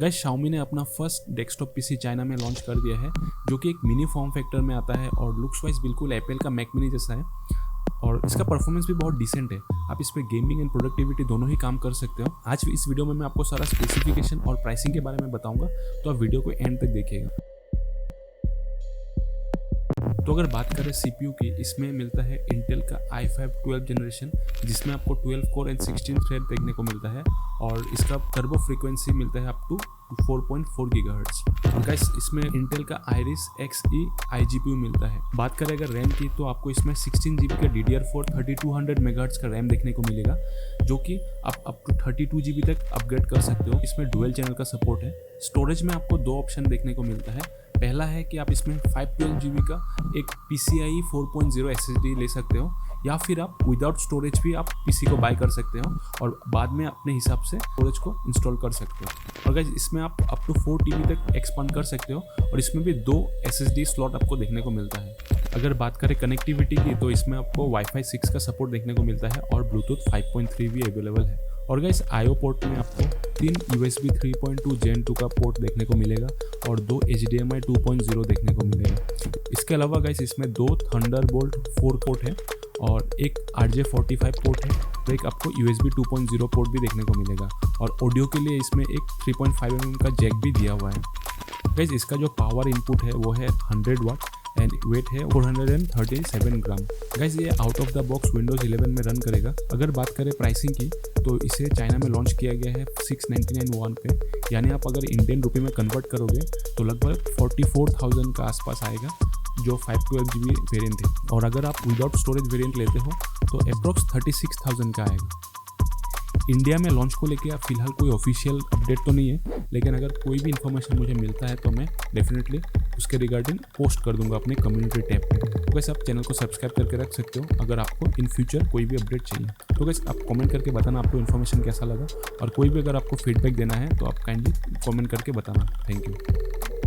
Guys Xiaomi ने अपना first desktop PC China में लॉन्च कर दिया है, जो कि एक मिनी फॉर्म फैक्टर में आता है और लुक्स वाइज बिल्कुल एप्पल का मैक मिनी जैसा है और इसका परफॉर्मेंस भी बहुत डिसेंट है। आप इस पर गेमिंग एंड प्रोडक्टिविटी दोनों ही काम कर सकते हो। आज इस वीडियो में मैं आपको सारा स्पेसिफिकेशन और प्राइसिंग के बारे में बताऊंगा, तो आप वीडियो को एंड तक देखिएगा। तो अगर बात करें CPU की, इसमें मिलता है इंटेल का i5 12 जनरेशन, जिसमें आपको 12 कोर एंड 16 थ्रेड देखने को मिलता है और इसका टर्बो फ्रीक्वेंसी मिलता है अप टू 4.4 गीगाहर्ट्ज। और गाइस इसमें इंटेल का Iris Xe iGPU मिलता है। बात करें अगर रैम की, तो आपको इसमें 16 GB का DDR4 3200 मेगाहर्ट्ज का रैम देखने को मिलेगा, जो कि आप अप टू 32 GB तक अपग्रेड कर सकते हो। इसमें डुअल चैनल का सपोर्ट है। स्टोरेज में आपको दो ऑप्शन देखने को मिलता है। पहला है कि आप इसमें 512 GB का एक PCIe 4.0 SSD ले सकते हो, या फिर आप विदाउट स्टोरेज भी आप PC को बाय कर सकते हो और बाद में अपने हिसाब से स्टोरेज को इंस्टॉल कर सकते हो। और गाइस इसमें आप अप टू 4 TB तक एक्सपांड कर सकते हो और इसमें भी 2 SSD स्लॉट आपको देखने को मिलता है। अगर बात करें कनेक्टिविटी की, तो इसमें आपको Wi-Fi 6 का सपोर्ट देखने को मिलता है और Bluetooth 5.3 भी अवेलेबल है। और गाइस IO पोर्ट में आपको 3 USB 3.2 Gen 2 का पोर्ट देखने को मिलेगा और 2 HDMI 2.0 देखने को मिलेगा। इसके अलावा गाइस इसमें 2 Thunderbolt 4 पोर्ट है और एक RJ45 पोर्ट है, तो एक आपको USB 2.0 पोर्ट भी देखने को मिलेगा। और ऑडियो के लिए इसमें एक 3.5 mm का जैक भी दिया हुआ है। गाइस इसका जो पावर इनपुट है वो है 100 वाट एंड वेट है 437 ग्राम। गाइस ये out of the box Windows 11 में रन करेगा। अगर बात करें प्राइसिंग की, तो इसे चाइना में लॉन्च किया गया है 699 वॉन पे, यानी आप अगर इंडियन रुपये में कन्वर्ट करोगे तो लगभग 44,000 का आसपास आएगा, जो 512 GB वेरिएंट है। और अगर आप विदाउट स्टोरेज वेरिएंट लेते हो तो अप्रॉक्स 36,000 का आएगा। इंडिया में लॉन्च को लेके फिलहाल कोई ऑफिशियल अपडेट तो नहीं है, लेकिन अगर कोई भी इन्फॉर्मेशन मुझे मिलता है तो मैं डेफिनेटली उसके रिगार्डिंग पोस्ट कर दूंगा अपने कम्युनिटी टैब पे। तो वैसे आप चैनल को सब्सक्राइब करके रख सकते हो अगर आपको इन फ्यूचर कोई भी अपडेट चाहिए। तो वैसे आप कमेंट करके बताना आपको इन्फॉर्मेशन कैसा लगा, और कोई भी अगर आपको फीडबैक देना है तो आप काइंडली कमेंट करके बताना। Thank you.